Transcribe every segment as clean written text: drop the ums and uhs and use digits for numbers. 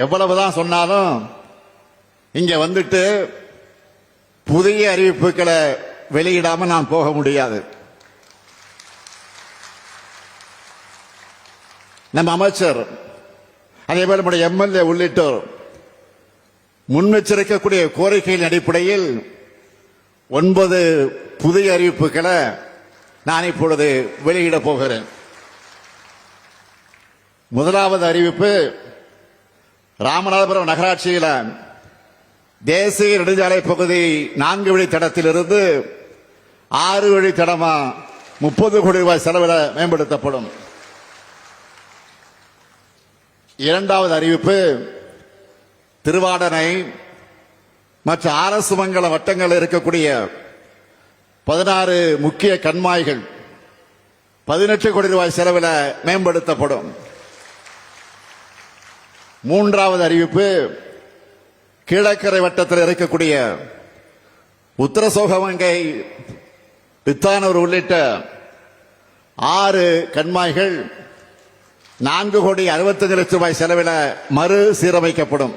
எவ்வளவுதான் சொன்னாலும் இங்க வந்துட்டு புதிய அறிவிப்புகளை வெளியிடாம நான் போக முடியாது. நம்ம அமைச்சர் அதே போல நம்முடைய எம்எல்ஏ உள்ளிட்டோர் முன்வச்சிருக்கக்கூடிய கோரிக்கையின் அடிப்படையில் 9 புதிய அறிவிப்புகளை நான் இப்பொழுது வெளியிட போகிறேன். முதலாவது அறிவிப்பு, ராமநாதபுரம் நகராட்சியில் தேசிய நெடுஞ்சாலை பகுதி 4 வழித்தடத்திலிருந்து 6 வழித்தடமா 30 கோடி ரூபாய் செலவில் மேம்படுத்தப்படும். இரண்டாவது அறிவிப்பு, திருவாடனை மற்ற அரசு மங்கல வட்டங்கள் இருக்கக்கூடிய 16 முக்கிய கண்மாய்கள் 18 கோடி ரூபாய் செலவில் மேம்படுத்தப்படும். மூன்றாவது அறிவிப்பு, கீழக்கரை வட்டத்தில் இருக்கக்கூடிய உத்தரசோகமங்கை, வித்தானூர் உள்ளிட்ட 6 கண்மாய்கள் 4 கோடி 65 லட்சம் ரூபாய் செலவில் மறு சீரமைக்கப்படும்.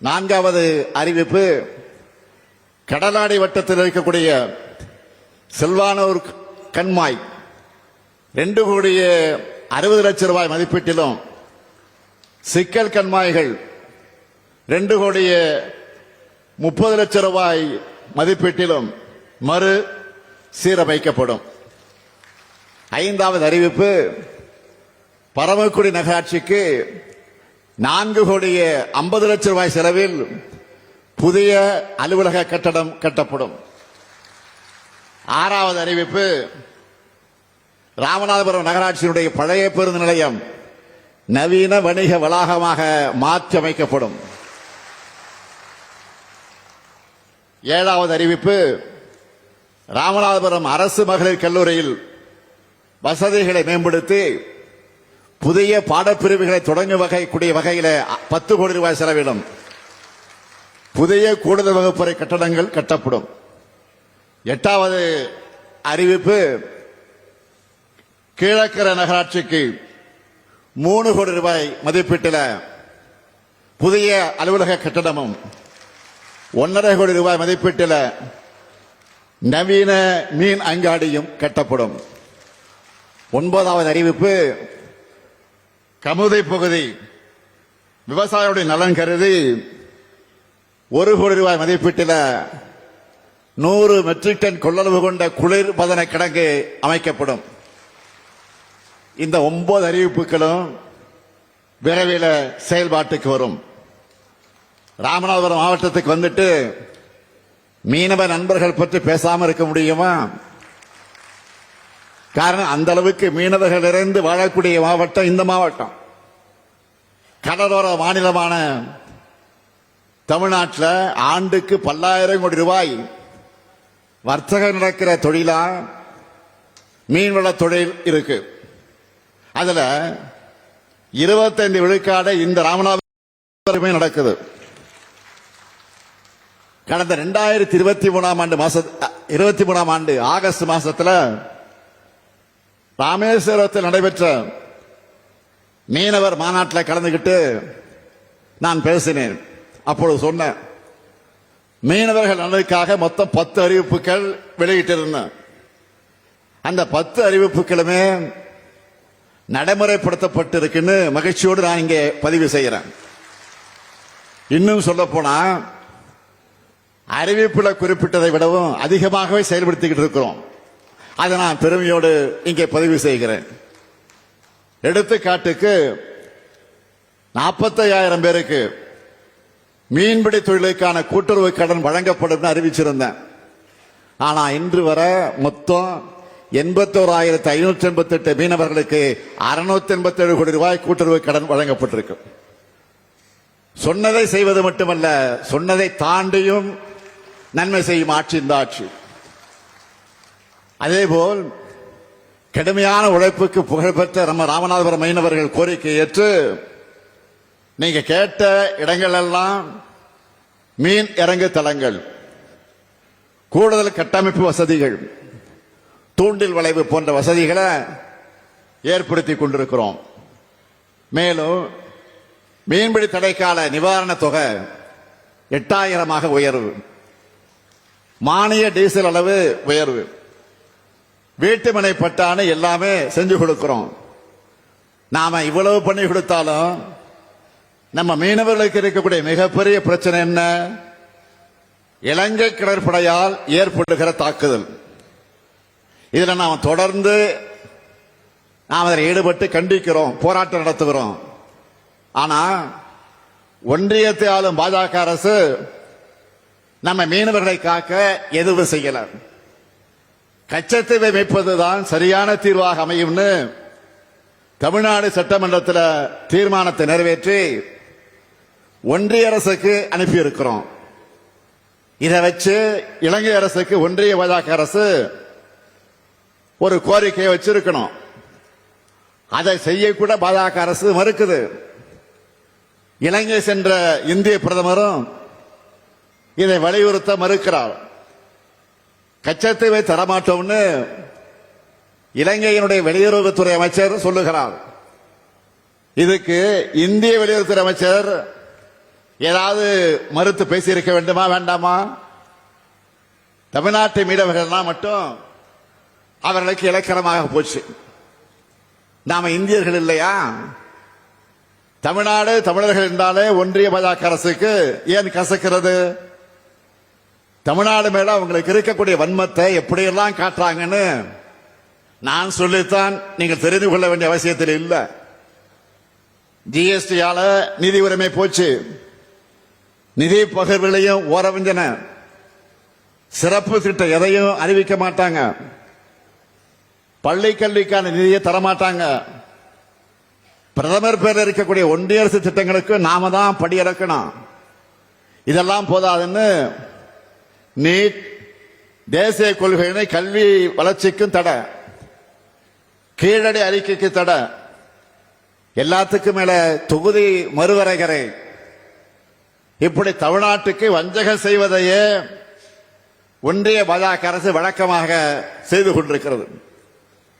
நான்காவது அறிவிப்பு, கடலாடி வட்டத்தில் இருக்கக்கூடிய செல்வானூர் கண்மாய் 2 கோடி 60 லட்சம் ரூபாய் மதிப்பீட்டிலும், சிக்கல் கண்மாய்கள் 2 கோடி 30 லட்சம் ரூபாய் மதிப்பீட்டிலும் மறு சீரமைக்கப்படும். ஐந்தாவது அறிவிப்பு, பரமக்குடி நகராட்சிக்கு 4 கோடி 50 லட்சம் ரூபாய் செலவில் புதிய அலுவலக கட்டடம் கட்டப்படும். ஆறாவது அறிவிப்பு, ராமநாதபுரம் நகராட்சியினுடைய பழைய பேருந்து நிலையம் நவீன வணிக வளாகமாக மாற்றி அமைக்கப்படும். ஏழாவது அறிவிப்பு, ராமநாதபுரம் அரசு மகளிர் கல்லூரியில் வசதிகளை மேம்படுத்தி புதிய பாடப்பிரிவுகளை தொடங்கக்கூடிய வகையில் 10 கோடி ரூபாய் செலவிலும் புதிய கூடுதல் வகுப்பறை கட்டடங்கள் கட்டப்படும். எட்டாவது அறிவிப்பு, கீழக்கரை நகராட்சிக்கு 3 கோடி ரூபாய் மதிப்பீட்டில் புதிய அலுவலக கட்டடமும் 1.5 கோடி ரூபாய் மதிப்பீட்டில் நவீன மீன் அங்காடியும் கட்டப்படும். ஒன்பதாவது அறிவிப்பு, கமுதை பகுதி விவசாயிகளுடைய நலன் கருதி 1 கோடி ரூபாய் மதிப்பீட்டில் 100 மெட்ரிக் டன் கொள்ளளவு கொண்ட குளிர்பதன கிடங்கு அமைக்கப்படும். இந்த 9 அறிவிப்புகளும் விரைவில் செயல்பாட்டுக்கு வரும். ராமநாதபுரம் மாவட்டத்துக்கு வந்துட்டு மீனவ நண்பர்கள் பற்றி பேசாம இருக்க முடியுமா? காரணம், அந்த அளவுக்கு மீனவர்கள் நிறைந்து வாழக்கூடிய மாவட்டம் இந்த மாவட்டம். கடலோர மாநிலமான தமிழ்நாட்டில் ஆண்டுக்கு பல்லாயிரம் கோடி ரூபாய் வர்த்தகம் நடக்கிற தொழிலா மீன்வள தொழில் இருக்கு. அதுல 25 விழுக்காடு இந்த ராமநாதபுரமே நடக்குது. கடந்த 2023 ஆண்டு ஆகஸ்ட் மாசத்துல ராமேஸ்வரத்தில் நடைபெற்ற மீனவர் மாநாட்டில் கலந்துகிட்டு நான் பேசினேன். அப்பொழுது சொன்னேன், மீனவர்கள் நலனுக்காக மொத்தம் 10 அறிவிப்புகள் வெளியிட்டிருந்தேன். அந்த 10 அறிவிப்புகளுமே நடைமுறைப்படுத்தப்பட்டிருக்குன்னு மகிழ்ச்சியோடு நான் இங்கே பதிவு செய்கிறேன். இன்னும் சொல்ல போனா அறிவிப்புல குறிப்பிட்டதை விடவும் அதிகமாகவே செயல்படுத்திக்கிட்டு இருக்கிறோம். அதை நான் பெருமையோடு இங்கே பதிவு செய்கிறேன். எடுத்துக்காட்டுக்கு 45,000 பேருக்கு மீன்பிடி தொழிலுக்கான கூட்டுறவு கடன் வழங்கப்படும் அறிவிச்சிருந்தேன். ஆனா இன்று வர மொத்தம் 81,588 மீனவர்களுக்கு 687 கோடி ரூபாய் கூட்டுறவு கடன் வழங்கப்பட்டிருக்கு. சொன்னதை செய்வது மட்டுமல்ல, சொன்னதை தாண்டியும் நன்மை செய்யும் ஆட்சி இந்த ஆட்சி. அதேபோல் கடுமையான உழைப்புக்கு புகழ்பெற்ற நம்ம ராமநாதபுரம் மீனவர்கள் கோரிக்கை ஏற்று நீங்க கேட்ட இடங்கள் எல்லாம் மீன் இறங்கு தளங்கள், கூடுதல் கட்டமைப்பு வசதிகள், தூண்டில் வளைவு போன்ற வசதிகளை ஏற்படுத்தி கொண்டிருக்கிறோம். மேலும் மீன்பிடி தடைக்கால நிவாரண தொகை 8000 உயர்வு, மானிய டீசல் அளவு உயர்வு, வீட்டுமனை பட்டான எல்லாமே செஞ்சு கொடுக்கிறோம். நாம இவ்வளவு பண்ணி கொடுத்தாலும் நம்ம மீனவர்களுக்கு இருக்கக்கூடிய மிகப்பெரிய பிரச்சனை என்ன? இலங்கை கடற்படையால் ஏற்படுகிற தாக்குதல். இதுல நாம் தொடர்ந்து அதில் ஈடுபட்டு கண்டிக்கிறோம், போராட்டம் நடத்துகிறோம். ஆனா ஒன்றியத்தை ஆளும் பாஜக அரசு நம்ம மீனவர்களை காக்க எதுவும் செய்யல. கச்சத்தீவை மீட்பதுதான் சரியான தீர்வாக அமையும்னு தமிழ்நாடு சட்டமன்றத்தில் தீர்மானத்தை நிறைவேற்றி ஒன்றிய அரசுக்கு அனுப்பியிருக்கிறோம். இதை வச்சு இலங்கை அரசுக்கு ஒன்றிய பாஜக அரசு ஒரு கோரிக்கையை வச்சிருக்கணும். அதை செய்யக்கூட பாஜக அரசு மறுக்குது. இலங்கை சென்ற இந்திய பிரதமரும் இதை வலியுறுத்த மறுக்கிறார். கச்சத்தீவை தரமாட்டோம்னு இலங்கையினுடைய வெளியுறவுத்துறை அமைச்சர் சொல்லுகிறார். இதுக்கு இந்திய வெளியுறவுத்துறை அமைச்சர் ஏதாவது மறுத்து பேசியிருக்க வேண்டுமா வேண்டாமா? தமிழ்நாட்டு மீனவர்கள்லாம் மட்டும் அவர்களுக்கு இலக்கணமாக போச்சு. நாம இந்தியர்கள் இல்லையா? தமிழ்நாடு தமிழர்கள் என்றாலே ஒன்றிய பாஜக அரசுக்கு ஏன் கசக்கிறது? தமிழ்நாடு மேல அவங்களுக்கு இருக்கக்கூடிய வன்மத்தை எப்படியெல்லாம் காட்டுறாங்கன்னு நான் சொல்லித்தான் நீங்கள் தெரிந்து கொள்ள வேண்டிய அவசியத்தில் இல்லை. ஜிஎஸ்டியால நிதி உரிமை போச்சு, நிதி பகிர்வுகளையும் ஓரவஞ்சன, சிறப்பு திட்டம் எதையும் அறிவிக்க மாட்டாங்க, பள்ளி கல்விக்கான நிதியை தரமாட்டாங்க. பிரதமர் பேரில் இருக்கக்கூடிய ஒன்றிய அரசு திட்டங்களுக்கு நாம தான் படியிறக்கணும். இதெல்லாம் போதாதுன்னு நீட், தேசிய கொள்கையினை கல்வி வளர்ச்சிக்கும் தடை, கீழடி அறிக்கைக்கு தடை, எல்லாத்துக்கும் மேல தொகுதி மறுவரைகரை, இப்படி தமிழ்நாட்டுக்கு வஞ்சகம் செய்வதையே ஒன்றிய பாஜக அரசு வழக்கமாக செய்து கொண்டிருக்கிறது.